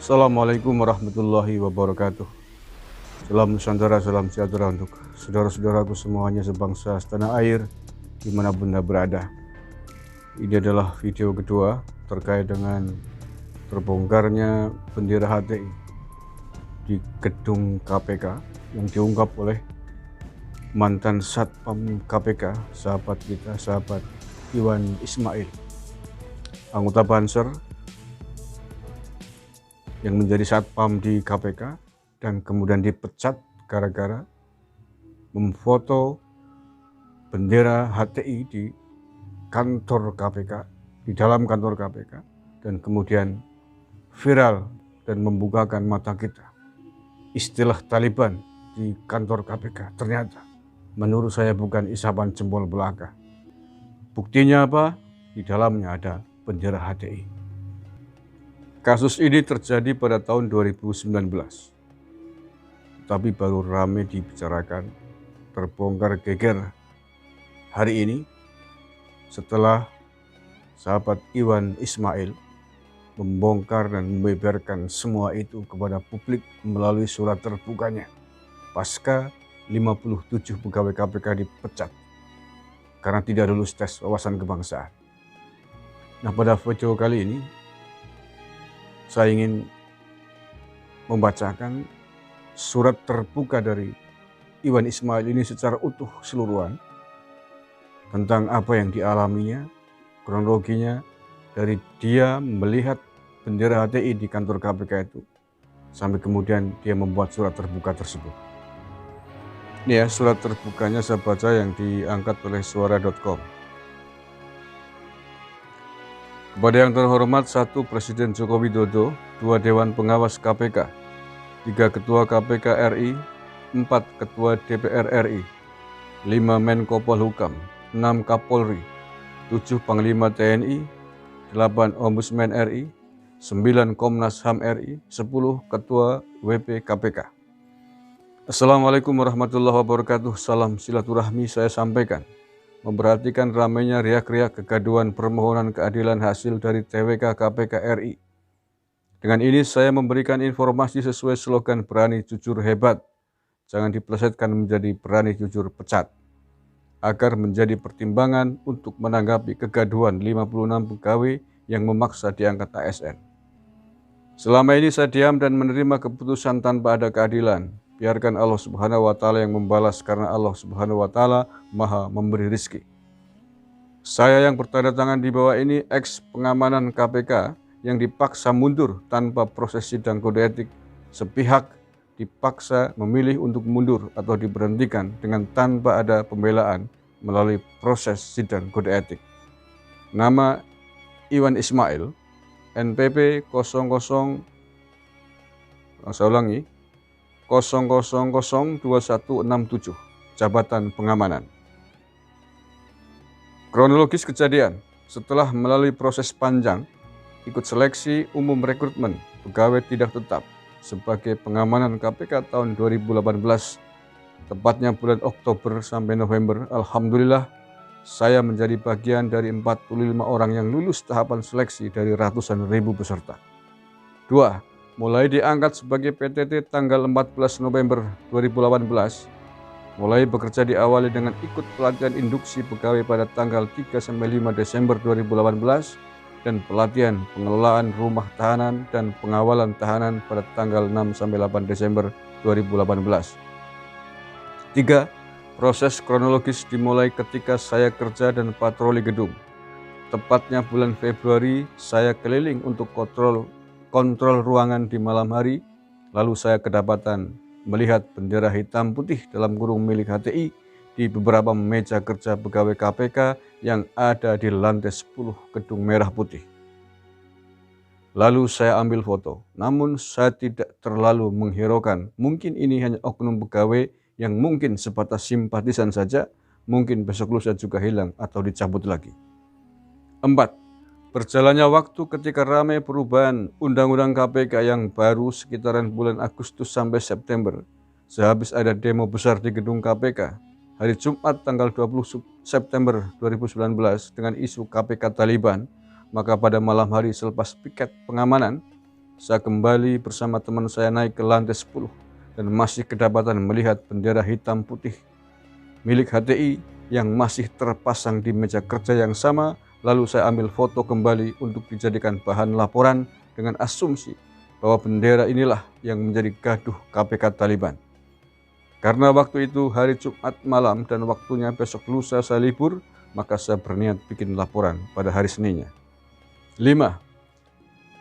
Assalamualaikum warahmatullahi wabarakatuh. Salam Nusantara, salam sejahtera untuk saudara-saudaraku semuanya sebangsa setanah air dimanapun Anda berada. Ini adalah video kedua terkait dengan terbongkarnya bendera HTI di gedung KPK yang diungkap oleh mantan Satpam KPK, sahabat kita, sahabat Iwan Ismail, anggota Banser yang menjadi satpam di KPK dan kemudian dipecat gara-gara memfoto bendera HTI di kantor KPK, di dalam kantor KPK, dan kemudian viral dan membukakan mata kita. Istilah Taliban di kantor KPK ternyata menurut saya bukan isapan jempol belaka. Buktinya apa? Di dalamnya ada bendera HTI. Kasus ini terjadi pada tahun 2019, tapi baru ramai dibicarakan, terbongkar geger hari ini setelah sahabat Iwan Ismail membongkar dan membeberkan semua itu kepada publik melalui surat terbukanya pasca 57 pegawai KPK dipecat karena tidak lulus tes wawasan kebangsaan. Nah, pada video kali ini saya ingin membacakan surat terbuka dari Iwan Ismail ini secara utuh keseluruhan tentang apa yang dialaminya, kronologinya dari dia melihat bendera HTI di kantor KPK itu sampai kemudian dia membuat surat terbuka tersebut. Ini ya surat terbukanya, saya baca yang diangkat oleh suara.com. Kepada yang terhormat 1. Presiden Joko Widodo, 2. Dewan Pengawas KPK, 3. Ketua KPK RI, 4. Ketua DPR RI, 5. Menko Polhukam, 6. Kapolri, 7. Panglima TNI, 8. Ombudsman RI, 9. Komnas HAM RI, 10. Ketua WP KPK. Assalamualaikum warahmatullahi wabarakatuh. Salam silaturahmi saya sampaikan. Memperhatikan ramainya riak-riak kegaduhan permohonan keadilan hasil dari TWK KPK RI. Dengan ini saya memberikan informasi sesuai slogan berani jujur hebat, jangan dipelesetkan menjadi berani jujur pecat, agar menjadi pertimbangan untuk menanggapi kegaduhan 56 pegawai yang memaksa diangkat ASN. Selama ini saya diam dan menerima keputusan tanpa ada keadilan. Biarkan Allah Subhanahu wa Ta'ala yang membalas, karena Allah Subhanahu wa Ta'ala Maha memberi rizki. Saya yang bertanda tangan di bawah ini ex pengamanan KPK yang dipaksa mundur tanpa proses sidang kode etik, sepihak dipaksa memilih untuk mundur atau diberhentikan dengan tanpa ada pembelaan melalui proses sidang kode etik. Nama Iwan Ismail, NPP 00, saya ulangi, 00012167, Jabatan Pengamanan. Kronologis kejadian, setelah melalui proses panjang, ikut seleksi umum rekrutmen pegawai tidak tetap sebagai pengamanan KPK tahun 2018, tepatnya bulan Oktober sampai November, alhamdulillah saya menjadi bagian dari 45 orang yang lulus tahapan seleksi dari ratusan ribu peserta. 2. Mulai diangkat sebagai PTT tanggal 14 November 2018, mulai bekerja diawali dengan ikut pelatihan induksi pegawai pada tanggal 3-5 Desember 2018 dan pelatihan pengelolaan rumah tahanan dan pengawalan tahanan pada tanggal 6-8 Desember 2018. 3. Proses kronologis dimulai ketika saya kerja dan patroli gedung. Tepatnya bulan Februari, saya keliling untuk kontrol ruangan di malam hari, lalu saya kedapatan melihat bendera hitam putih dalam kurung milik HTI di beberapa meja kerja pegawai KPK yang ada di lantai 10 gedung merah putih. Lalu saya ambil foto, namun saya tidak terlalu menghiraukan, mungkin ini hanya oknum pegawai yang mungkin sebatas simpatisan saja, mungkin besok lusa juga hilang atau dicabut lagi. 4. Berjalannya waktu ketika ramai perubahan Undang-Undang KPK yang baru sekitaran bulan Agustus sampai September, sehabis ada demo besar di gedung KPK, hari Jumat tanggal 20 September 2019 dengan isu KPK Taliban, maka pada malam hari selepas piket pengamanan, saya kembali bersama teman saya naik ke lantai 10 dan masih kedapatan melihat bendera hitam putih milik HTI yang masih terpasang di meja kerja yang sama. Lalu saya ambil foto kembali untuk dijadikan bahan laporan dengan asumsi bahwa bendera inilah yang menjadi gaduh KPK Taliban. Karena waktu itu hari Jumat malam dan waktunya besok lusa saya libur, maka saya berniat bikin laporan pada hari Seninnya. 5.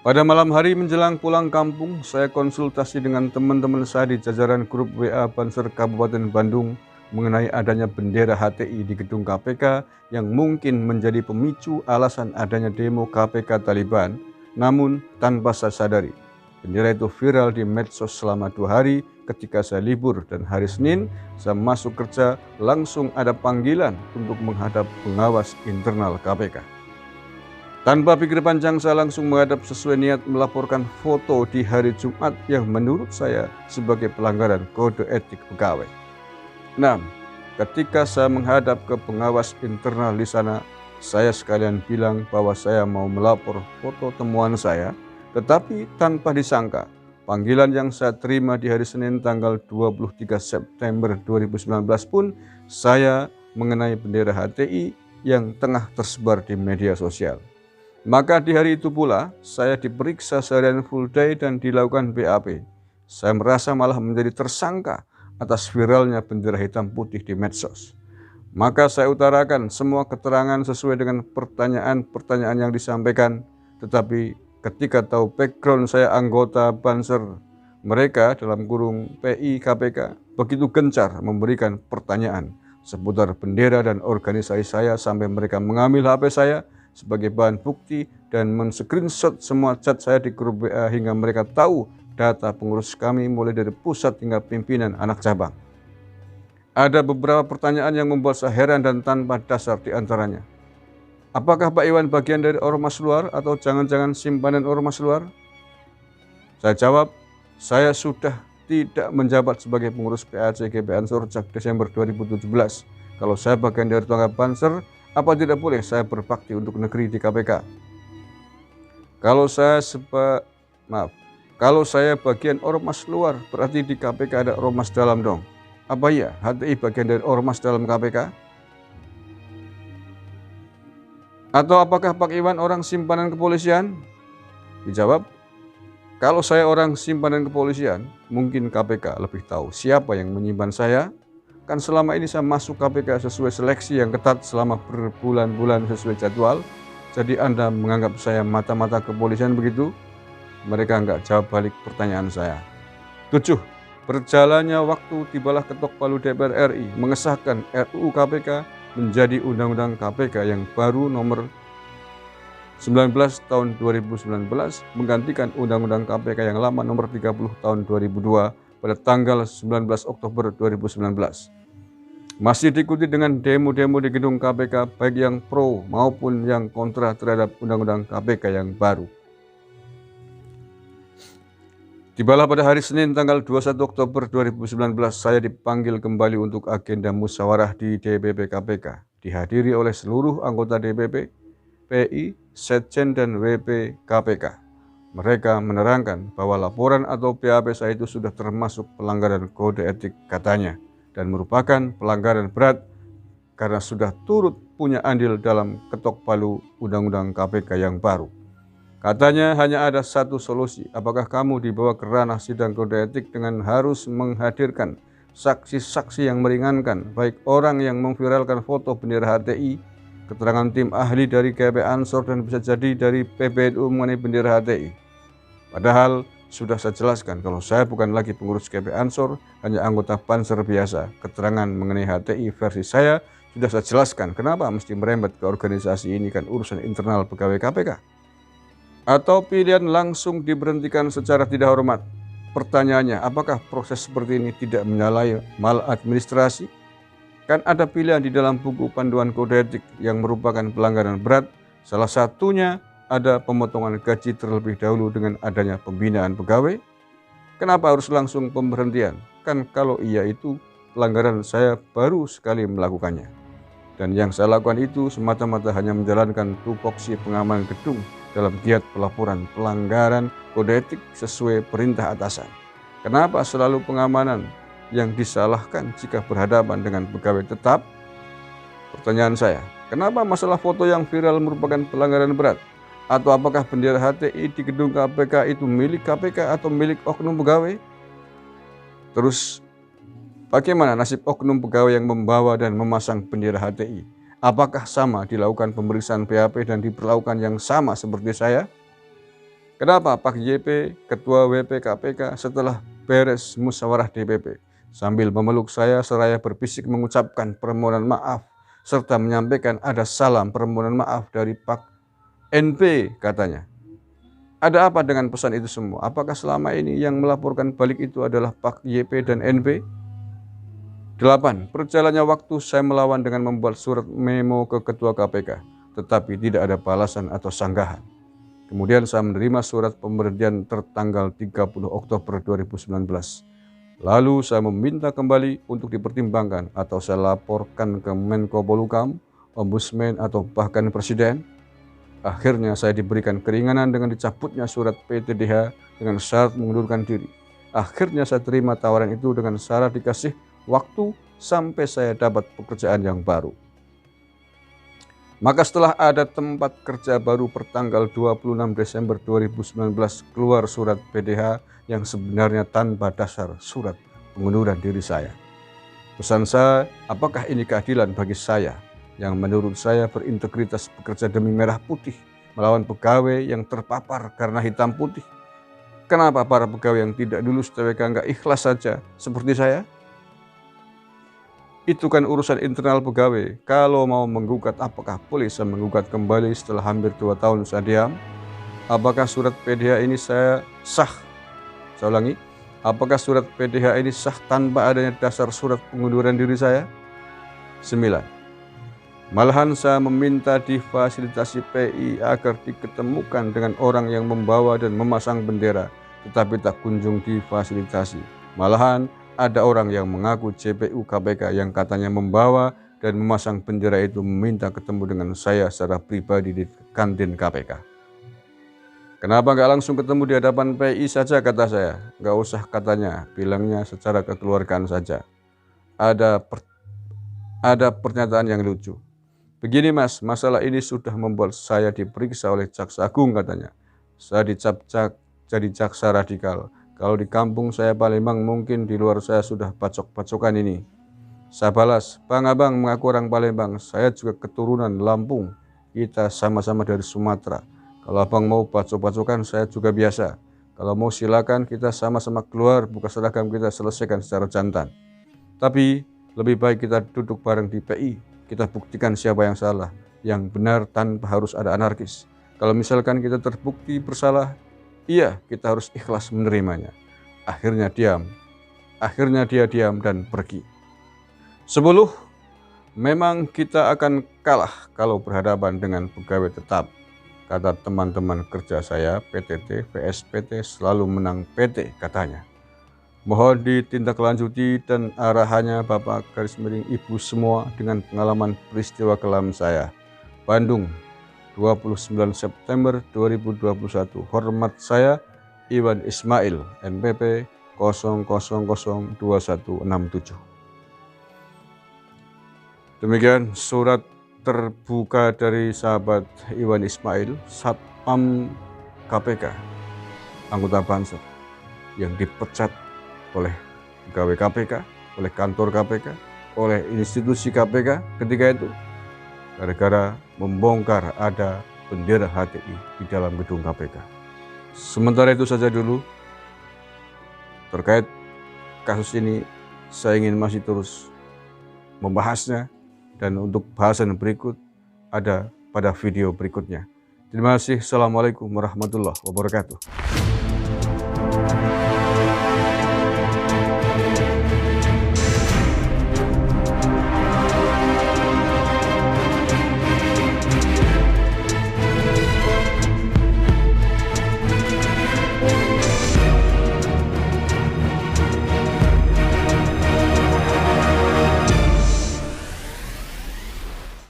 Pada malam hari menjelang pulang kampung, saya konsultasi dengan teman-teman saya di jajaran grup WA Banser Kabupaten Bandung mengenai adanya bendera HTI di gedung KPK yang mungkin menjadi pemicu alasan adanya demo KPK Taliban. Namun tanpa saya sadari, bendera itu viral di medsos selama 2 hari ketika saya libur, dan hari Senin saya masuk kerja langsung ada panggilan untuk menghadap pengawas internal KPK. Tanpa pikir panjang saya langsung menghadap sesuai niat melaporkan foto di hari Jumat yang menurut saya sebagai pelanggaran kode etik pegawai. 6. Ketika saya menghadap ke pengawas internal di sana, saya sekalian bilang bahwa saya mau melapor foto temuan saya, tetapi tanpa disangka panggilan yang saya terima di hari Senin tanggal 23 September 2019 pun saya mengenai bendera HTI yang tengah tersebar di media sosial. Maka di hari itu pula saya diperiksa seharian full day dan dilakukan BAP. Saya merasa malah menjadi tersangka atas viralnya bendera hitam putih di medsos. Maka saya utarakan semua keterangan sesuai dengan pertanyaan-pertanyaan yang disampaikan, tetapi ketika tahu background saya anggota Banser, mereka dalam kurung PI KPK begitu gencar memberikan pertanyaan seputar bendera dan organisasi saya sampai mereka mengambil HP saya sebagai bahan bukti dan men-screenshot semua chat saya di grup WA hingga mereka tahu data pengurus kami mulai dari pusat hingga pimpinan anak cabang. Ada beberapa pertanyaan yang membuat saya heran dan tanpa dasar di antaranya. Apakah Pak Iwan bagian dari ormas luar atau jangan-jangan simpanan ormas luar? Saya jawab, saya sudah tidak menjabat sebagai pengurus PACGP Ansor sejak Desember 2017. Kalau saya bagian dari tongkat Banser, apa tidak boleh saya berbakti untuk negeri di KPK? Kalau saya bagian ormas luar, berarti di KPK ada ormas dalam dong. Apa iya HTI bagian dari ormas dalam KPK? Atau apakah Pak Iwan orang simpanan kepolisian? Dijawab, kalau saya orang simpanan kepolisian, mungkin KPK lebih tahu siapa yang menyimpan saya. Kan selama ini saya masuk KPK sesuai seleksi yang ketat selama berbulan-bulan sesuai jadwal. Jadi Anda menganggap saya mata-mata kepolisian begitu? Mereka enggak jawab balik pertanyaan saya. 7. Berjalannya waktu tibalah ketok palu DPR RI mengesahkan RUU KPK menjadi Undang-Undang KPK yang baru nomor 19 tahun 2019 menggantikan Undang-Undang KPK yang lama nomor 30 tahun 2002 pada tanggal 19 Oktober 2019. Masih diikuti dengan demo-demo di gedung KPK baik yang pro maupun yang kontra terhadap Undang-Undang KPK yang baru. Tibalah pada hari Senin tanggal 21 Oktober 2019 saya dipanggil kembali untuk agenda musyawarah di DPP KPK, dihadiri oleh seluruh anggota DPP, PI, Setjen, dan WP KPK. Mereka menerangkan bahwa laporan atau BAP saya itu sudah termasuk pelanggaran kode etik katanya dan merupakan pelanggaran berat karena sudah turut punya andil dalam ketok palu Undang-Undang KPK yang baru. Katanya hanya ada satu solusi, apakah kamu dibawa ke ranah sidang kode etik dengan harus menghadirkan saksi-saksi yang meringankan, baik orang yang memviralkan foto bendera HTI, keterangan tim ahli dari KP Ansor dan bisa jadi dari PBNU mengenai bendera HTI. Padahal sudah saya jelaskan kalau saya bukan lagi pengurus KP Ansor, hanya anggota Banser biasa. Keterangan mengenai HTI versi saya sudah saya jelaskan, kenapa mesti merembet ke organisasi ini, kan urusan internal pegawai KPK. Atau pilihan langsung diberhentikan secara tidak hormat. Pertanyaannya, apakah proses seperti ini tidak menyalahi maladministrasi? Kan ada pilihan di dalam buku panduan kode etik yang merupakan pelanggaran berat. Salah satunya ada pemotongan gaji terlebih dahulu dengan adanya pembinaan pegawai. Kenapa harus langsung pemberhentian? Kan kalau iya itu pelanggaran saya baru sekali melakukannya. Dan yang saya lakukan itu semata-mata hanya menjalankan tupoksi pengamanan gedung dalam giat pelaporan pelanggaran kode etik sesuai perintah atasan? Kenapa selalu pengamanan yang disalahkan jika berhadapan dengan pegawai tetap? Pertanyaan saya, kenapa masalah foto yang viral merupakan pelanggaran berat? Atau apakah bendera HTI di gedung KPK itu milik KPK atau milik oknum pegawai? Terus, bagaimana nasib oknum pegawai yang membawa dan memasang bendera HTI? Apakah sama dilakukan pemeriksaan BAP dan diperlakukan yang sama seperti saya? Kenapa Pak YP, Ketua WP KPK, setelah beres musyawarah DPP, sambil memeluk saya seraya berbisik mengucapkan permohonan maaf, serta menyampaikan ada salam permohonan maaf dari Pak NP katanya. Ada apa dengan pesan itu semua? Apakah selama ini yang melaporkan balik itu adalah Pak YP dan NP? 8. Berjalannya waktu saya melawan dengan membuat surat memo ke Ketua KPK, tetapi tidak ada balasan atau sanggahan. Kemudian saya menerima surat pemberhentian tertanggal 30 Oktober 2019. Lalu saya meminta kembali untuk dipertimbangkan atau saya laporkan ke Menko Polhukam, Ombudsman atau bahkan Presiden. Akhirnya saya diberikan keringanan dengan dicabutnya surat PTDH dengan syarat mengundurkan diri. Akhirnya saya terima tawaran itu dengan syarat dikasih waktu sampai saya dapat pekerjaan yang baru. Maka setelah ada tempat kerja baru pertanggal 26 Desember 2019 keluar surat PDH yang sebenarnya tanpa dasar surat pengunduran diri saya. Pesan saya, apakah ini keadilan bagi saya yang menurut saya berintegritas bekerja demi merah putih melawan pegawai yang terpapar karena hitam putih? Kenapa para pegawai yang tidak lulus TWK nggak ikhlas saja seperti saya? Itu kan urusan internal pegawai. Kalau mau menggugat, apakah boleh saya menggugat kembali setelah hampir 2 tahun saya diam? Apakah surat PDH ini saya sah? Saya ulangi, apakah surat PDH ini sah tanpa adanya dasar surat pengunduran diri saya? 9. Malahan saya meminta difasilitasi PI agar diketemukan dengan orang yang membawa dan memasang bendera, tetapi tak kunjung difasilitasi. Malahan ada orang yang mengaku CPU KPK yang katanya membawa dan memasang bendera itu meminta ketemu dengan saya secara pribadi di kantin KPK. Kenapa nggak langsung ketemu di hadapan PI saja, kata saya. Nggak usah katanya, bilangnya secara kekeluargaan saja. Ada pernyataan yang lucu. Begini mas, masalah ini sudah membuat saya diperiksa oleh Jaksa Agung katanya. Saya dicap jadi jaksa radikal. Kalau di kampung saya Palembang, mungkin di luar saya sudah bacok-bacokan ini. Saya balas, bang abang mengaku orang Palembang, saya juga keturunan Lampung. Kita sama-sama dari Sumatera. Kalau abang mau bacok-bacokan, saya juga biasa. Kalau mau silakan, kita sama-sama keluar, buka seragam kita selesaikan secara jantan. Tapi lebih baik kita duduk bareng di PI. Kita buktikan siapa yang salah, yang benar tanpa harus ada anarkis. Kalau misalkan kita terbukti bersalah, iya kita harus ikhlas menerimanya. Akhirnya dia diam dan pergi. 10. Memang kita akan kalah kalau berhadapan dengan pegawai tetap. Kata teman-teman kerja saya, PTT, VSPT selalu menang PT katanya. Mohon ditindaklanjuti dan arahannya Bapak garis miring Ibu semua dengan pengalaman peristiwa kelam saya. Bandung, 29 September 2021. Hormat saya, Iwan Ismail, NPP 0002167. Demikian surat terbuka dari sahabat Iwan Ismail, Satpam KPK, anggota Banser, yang dipecat oleh pegawai KPK, oleh kantor KPK, oleh institusi KPK ketika itu, gara-gara membongkar ada bendera HTI di dalam gedung KPK. Sementara itu saja dulu terkait kasus ini, saya ingin masih terus membahasnya, dan untuk bahasan berikut ada pada video berikutnya. Terima kasih. Assalamualaikum warahmatullahi wabarakatuh.